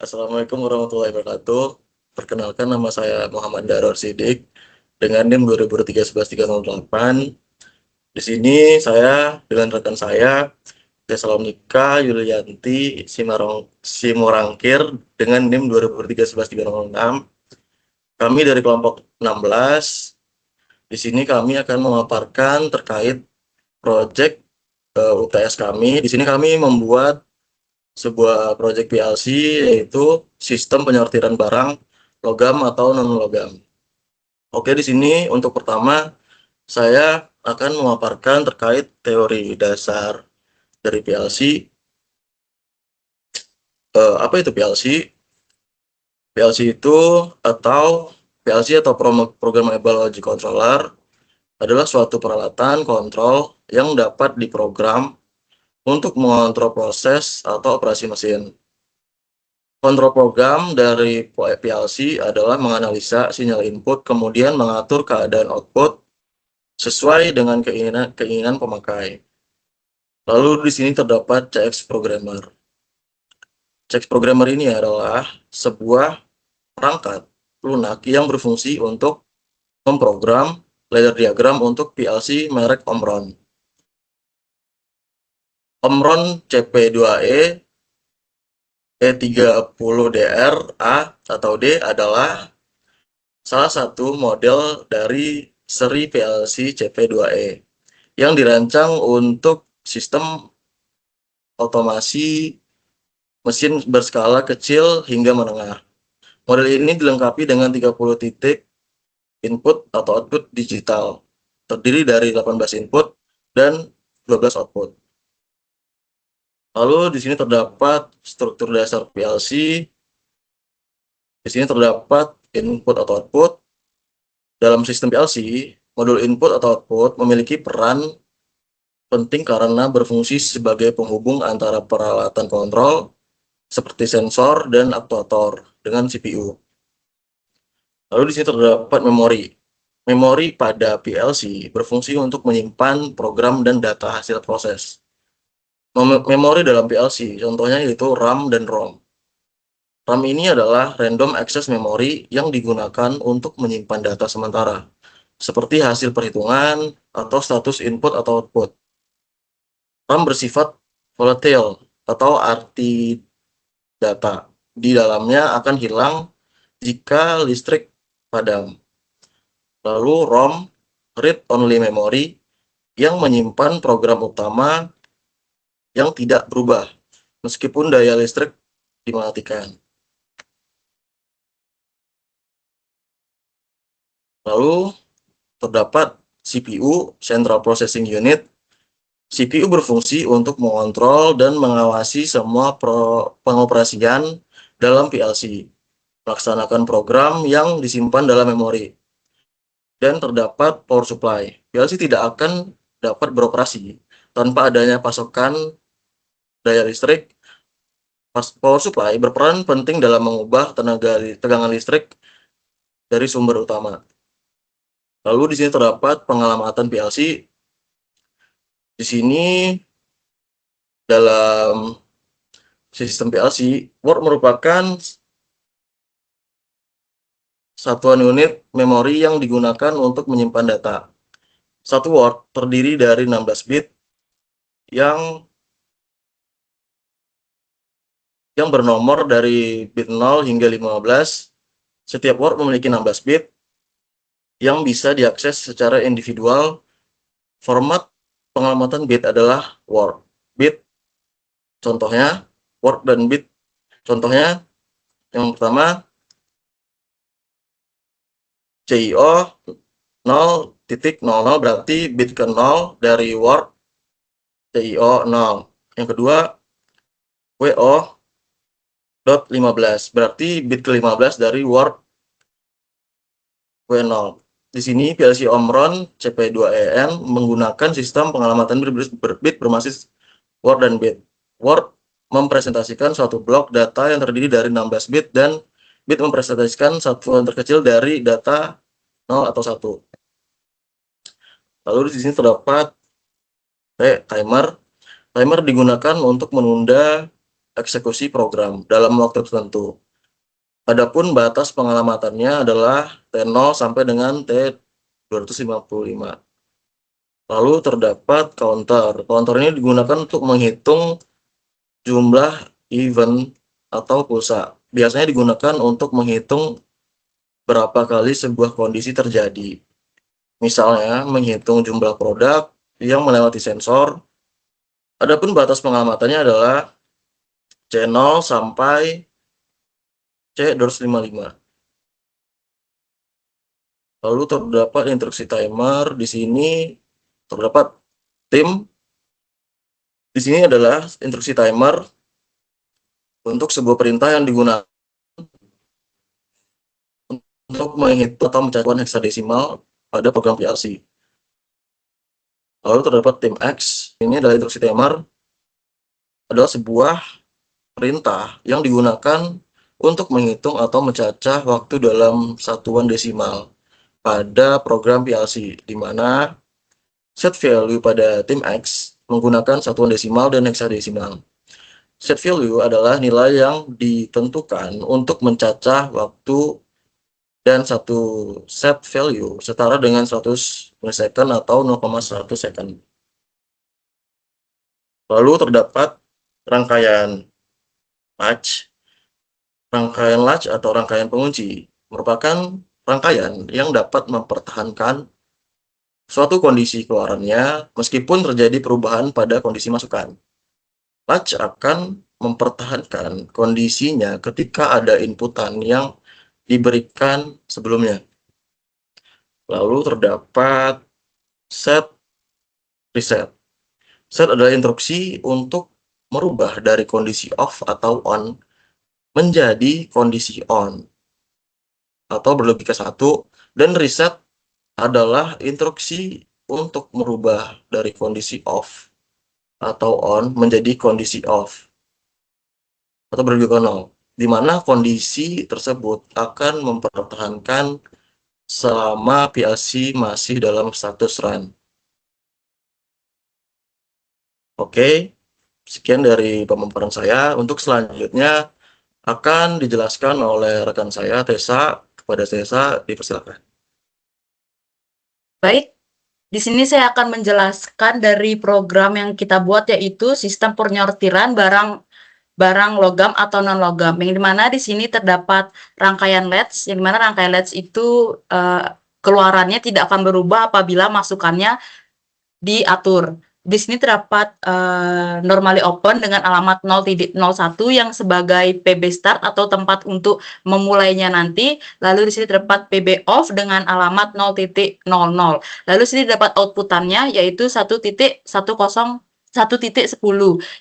Assalamualaikum warahmatullahi wabarakatuh. Perkenalkan, nama saya Muhammad Daror Sidik dengan NIM 2023-11308. Di sini saya dengan rekan saya Tesalonika Yulianti Simorangkir dengan NIM 2023-11306. Kami dari kelompok 16. Di sini kami akan memaparkan terkait proyek UTS kami. Di sini kami membuat sebuah proyek PLC, yaitu sistem penyortiran barang logam atau non logam. Oke, di sini untuk pertama saya akan memaparkan terkait teori dasar dari PLC. Apa itu PLC? PLC itu Programmable Logic Controller adalah suatu peralatan kontrol yang dapat diprogram untuk mengontrol proses atau operasi mesin. Kontrol program dari PLC adalah menganalisa sinyal input, kemudian mengatur keadaan output sesuai dengan keinginan pemakai. Lalu di sini terdapat CX Programmer. CX Programmer ini adalah sebuah perangkat lunak yang berfungsi untuk memprogram ladder diagram untuk PLC merek Omron. Omron CP2E E30DR A atau D adalah salah satu model dari seri PLC CP2E yang dirancang untuk sistem otomasi mesin berskala kecil hingga menengah. Model ini dilengkapi dengan 30 titik input atau output digital, terdiri dari 18 input dan 12 output. Lalu di sini terdapat struktur dasar PLC. Di sini terdapat input atau output. Dalam sistem PLC, modul input atau output memiliki peran penting karena berfungsi sebagai penghubung antara peralatan kontrol seperti sensor dan aktuator dengan CPU. Lalu di sini terdapat memori. Memori pada PLC berfungsi untuk menyimpan program dan data hasil proses. Memori dalam PLC contohnya yaitu RAM dan ROM. RAM ini adalah Random Access Memory yang digunakan untuk menyimpan data sementara, seperti hasil perhitungan atau status input atau output. RAM bersifat volatile atau arti data di dalamnya akan hilang jika listrik padam. Lalu ROM, Read Only Memory, yang menyimpan program utama yang tidak berubah meskipun daya listrik dimatikan. Lalu terdapat CPU, Central Processing Unit. CPU berfungsi untuk mengontrol dan mengawasi semua pengoperasian dalam PLC, melaksanakan program yang disimpan dalam memori. Dan terdapat power supply. PLC tidak akan dapat beroperasi tanpa adanya pasokan daya listrik. Power supply berperan penting dalam mengubah tegangan listrik dari sumber utama. Lalu di sini terdapat pengalamatan PLC. Di sini dalam sistem PLC, Word merupakan satuan unit memori yang digunakan untuk menyimpan data. Satu Word terdiri dari 16 bit yang bernomor dari bit 0 hingga 15. Setiap Word memiliki 16 bit yang bisa diakses secara individual. Format pengalamatan bit adalah Word bit. Contohnya Word dan bit. Contohnya yang pertama CIO 0.00 berarti bit ke 0 dari Word CIO 0. Yang kedua WO.15 berarti bit ke-15 dari Word W0. Di sini PLC Omron CP2EN menggunakan sistem pengalamatan bit berbasis Word dan bit. Word mempresentasikan suatu blok data yang terdiri dari 16 bit dan bit mempresentasikan satuan terkecil dari data 0 atau 1. Lalu di sini terdapat timer. Timer digunakan untuk menunda eksekusi program dalam waktu tertentu. Adapun batas pengalamatannya adalah T0 sampai dengan T255. Lalu terdapat counter. Counter ini digunakan untuk menghitung jumlah event atau pulsa. Biasanya digunakan untuk menghitung berapa kali sebuah kondisi terjadi. Misalnya, menghitung jumlah produk yang melewati sensor. Adapun batas pengamatannya adalah C0 sampai C255. Lalu terdapat instruksi timer. Di sini terdapat tim. Di sini adalah instruksi timer untuk sebuah perintah yang digunakan untuk menghitung atau mencatatkan heksadesimal pada program PLC. Lalu terdapat tim X. Ini adalah instruksi timer, adalah sebuah perintah yang digunakan untuk menghitung atau mencacah waktu dalam satuan desimal pada program PLC, di mana set value pada tim X menggunakan satuan desimal dan heksadesimal. Set value adalah nilai yang ditentukan untuk mencacah waktu, dan satu set value setara dengan 100 milisecond atau 0,1 second. Lalu terdapat rangkaian latch. Rangkaian latch atau rangkaian pengunci merupakan rangkaian yang dapat mempertahankan suatu kondisi keluarannya meskipun terjadi perubahan pada kondisi masukan. Latch akan mempertahankan kondisinya ketika ada inputan yang diberikan sebelumnya. Lalu terdapat set reset. Set adalah instruksi untuk merubah dari kondisi off atau on menjadi kondisi on atau berlebih ke 1, dan reset adalah instruksi untuk merubah dari kondisi off atau on menjadi kondisi off atau berlebih ke 0, di mana kondisi tersebut akan mempertahankan selama PLC masih dalam status run. Oke, sekian dari pemaparan saya. Untuk selanjutnya akan dijelaskan oleh rekan saya, Tessa. Kepada Tessa, dipersilakan. Baik, di sini saya akan menjelaskan dari program yang kita buat, yaitu sistem penyortiran barang logam atau non logam, yang dimana di sini terdapat rangkaian latch, yang dimana rangkaian latch itu keluarannya tidak akan berubah apabila masukannya diatur. Di sini terdapat normally open dengan alamat 0.01 yang sebagai PB start atau tempat untuk memulainya nanti. Lalu di sini terdapat PB off dengan alamat 0.00. Lalu di sini terdapat outputannya yaitu 1.10,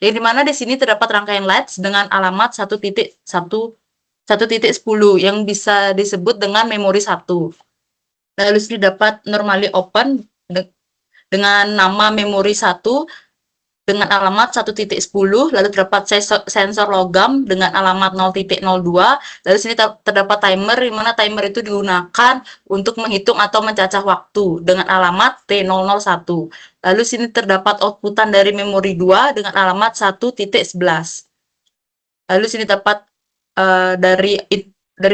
yang dimana di sini terdapat rangkaian latch dengan alamat 1.10 yang bisa disebut dengan memori 1. Lalu di sini dapat normally open dengan nama memori 1 dengan alamat 1.10, lalu terdapat sensor logam dengan alamat 0.02, lalu sini terdapat timer, di mana timer itu digunakan untuk menghitung atau mencacah waktu dengan alamat T001. Lalu sini terdapat outputan dari memori 2 dengan alamat 1.11. Lalu sini terdapat dari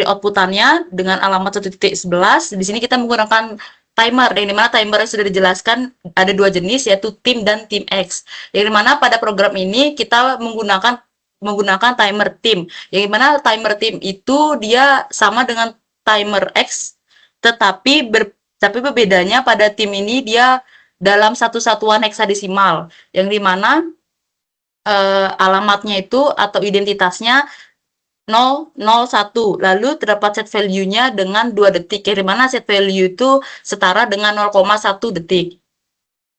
outputannya dengan alamat 1.11. Di sini kita menggunakan timer, yang dimana timer yang sudah dijelaskan ada dua jenis, yaitu tim dan tim X. Yang dimana pada program ini kita menggunakan timer tim, yang dimana timer tim itu dia sama dengan timer X, tetapi berbedanya pada tim ini dia dalam satu satuan heksadesimal, yang dimana alamatnya itu atau identitasnya 001, lalu terdapat set value-nya dengan 2 detik, yang dimana set value itu setara dengan 0,1 detik.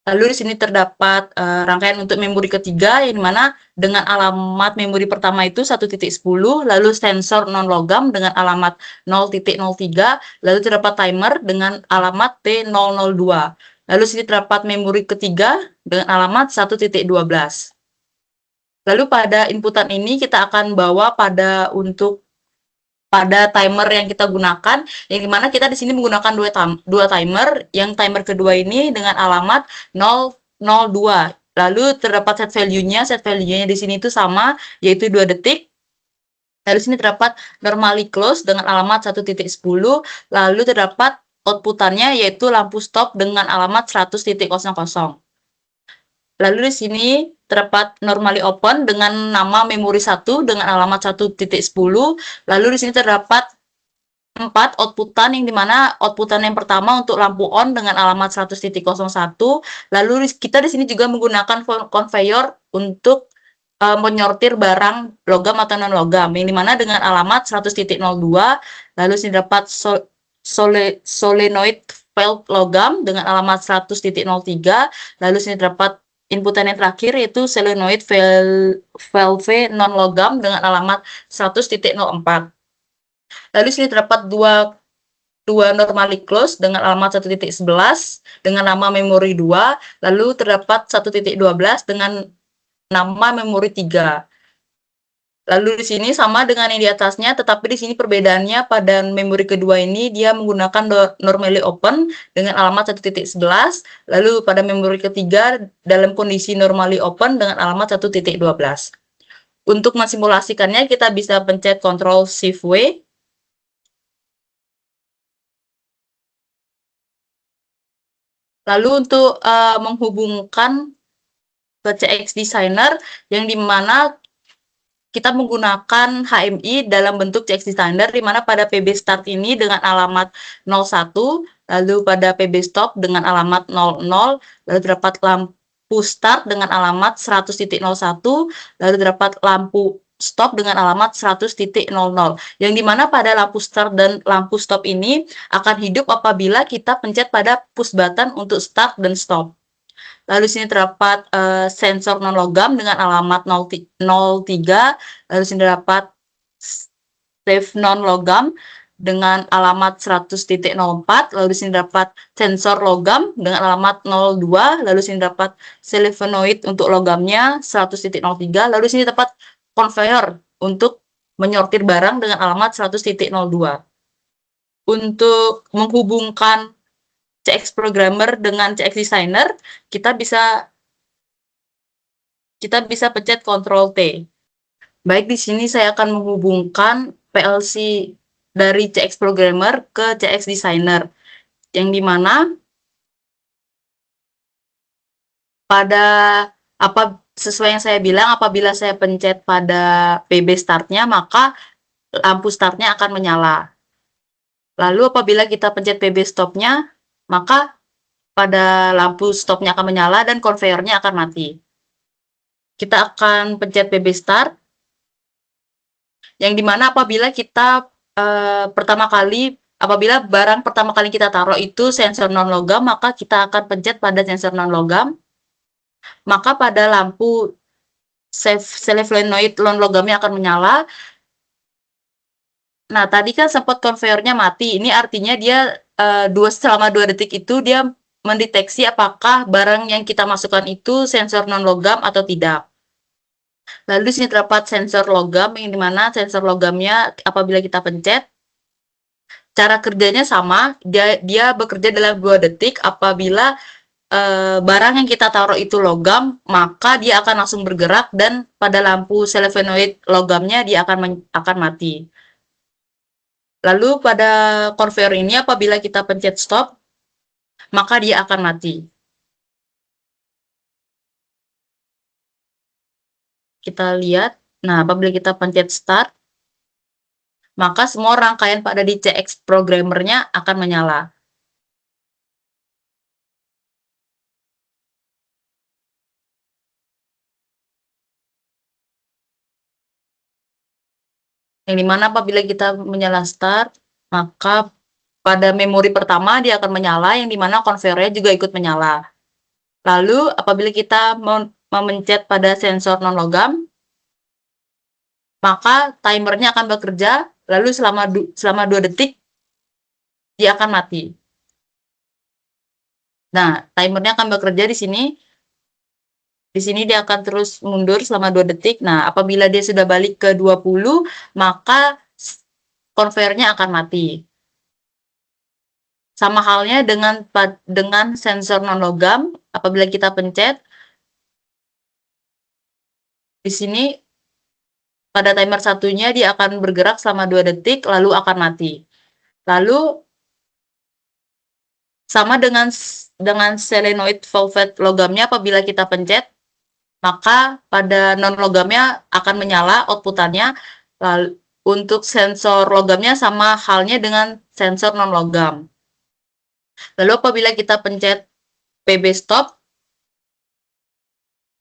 Lalu di sini terdapat rangkaian untuk memori ketiga, yang dimana dengan alamat memori pertama itu 1.10, lalu sensor non logam dengan alamat 0.03, lalu terdapat timer dengan alamat T002. Lalu di sini terdapat memori ketiga dengan alamat 1.12. Lalu pada inputan ini kita akan bawa pada timer yang kita gunakan, yang dimana kita di sini menggunakan dua timer. Yang timer kedua ini dengan alamat 002, Lalu terdapat set value-nya di sini itu sama, yaitu 2 detik. Lalu sini terdapat normally close dengan alamat 1.10, lalu terdapat outputannya yaitu lampu stop dengan alamat 100.00. Lalu di sini terdapat normally open dengan nama memori 1 dengan alamat 1.10, lalu di sini terdapat 4 outputan yang dimana outputan yang pertama untuk lampu on dengan alamat 100.01, lalu kita di sini juga menggunakan conveyor untuk menyortir barang logam atau non logam yang dimana dengan alamat 100.02, lalu sini dapat solenoid valve logam dengan alamat 100.03, lalu sini terdapat inputan yang terakhir yaitu solenoid valve non logam dengan alamat 100.04. Lalu sini terdapat dua normally close dengan alamat 1.11 dengan nama memori 2, lalu terdapat 1.12 dengan nama memori 3. Lalu di sini sama dengan yang di atasnya, tetapi di sini perbedaannya pada memori kedua ini dia menggunakan normally open dengan alamat 1.11, lalu pada memori ketiga dalam kondisi normally open dengan alamat 1.12. Untuk mensimulasikannya kita bisa pencet Ctrl Shift W. Lalu untuk menghubungkan ke CX Designer yang dimana kita menggunakan HMI dalam bentuk CX Designer di mana pada PB Start ini dengan alamat 01, lalu pada PB Stop dengan alamat 00, lalu terdapat lampu Start dengan alamat 100.01, lalu terdapat lampu Stop dengan alamat 100.00, yang dimana pada lampu Start dan lampu Stop ini akan hidup apabila kita pencet pada push button untuk Start dan Stop. Lalu sini terdapat sensor non logam dengan alamat 03, lalu sini terdapat save non logam dengan alamat 100.04, lalu sini dapat sensor logam dengan alamat 02, lalu sini dapat solenoid untuk logamnya 100.03, lalu sini dapat conveyor untuk menyortir barang dengan alamat 100.02. Untuk menghubungkan CX Programmer dengan CX Designer, kita bisa pencet Ctrl T. Baik, di sini saya akan menghubungkan PLC dari CX Programmer ke CX Designer, yang dimana sesuai yang saya bilang, apabila saya pencet pada PB Start-nya, maka lampu Start-nya akan menyala. Lalu apabila kita pencet PB Stop-nya, maka pada lampu stop-nya akan menyala dan conveyor-nya akan mati. Kita akan pencet PB Start, yang dimana apabila kita apabila barang pertama kali kita taruh itu sensor non logam, maka kita akan pencet pada sensor non logam, maka pada lampu solenoid non logamnya akan menyala. Nah, tadi kan sempat conveyor-nya mati, ini artinya dia selama 2 detik itu dia mendeteksi apakah barang yang kita masukkan itu sensor non logam atau tidak. Lalu di sini terdapat sensor logam, yang dimana sensor logamnya apabila kita pencet, cara kerjanya sama, dia bekerja dalam 2 detik. Apabila barang yang kita taruh itu logam, maka dia akan langsung bergerak dan pada lampu solenoid logamnya dia akan mati. Lalu pada conveyor ini apabila kita pencet stop, maka dia akan mati. Kita lihat, nah apabila kita pencet start, maka semua rangkaian pada di CX Programmer-nya akan menyala. Yang dimana apabila kita menyala start, maka pada memori pertama dia akan menyala, yang dimana conveyor-nya juga ikut menyala. Lalu apabila kita memencet pada sensor non logam, maka timernya akan bekerja, lalu selama 2 detik dia akan mati. Nah, timernya akan bekerja di sini. Di sini dia akan terus mundur selama 2 detik. Nah, apabila dia sudah balik ke 20, maka conveyor-nya akan mati. Sama halnya dengan sensor non logam, apabila kita pencet, Di sini pada timer satunya dia akan bergerak selama 2 detik lalu akan mati. Lalu sama dengan selenoid volvet logamnya, apabila kita pencet maka pada non logamnya akan menyala outputannya. Lalu untuk sensor logamnya sama halnya dengan sensor non logam. Lalu apabila kita pencet PB stop,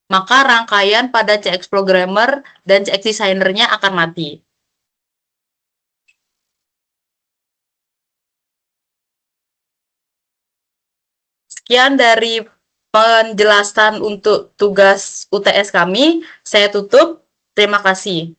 maka rangkaian pada CX programmer dan CX designer-nya akan mati. Sekian dari penjelasan untuk tugas UTS kami. Saya tutup. Terima kasih.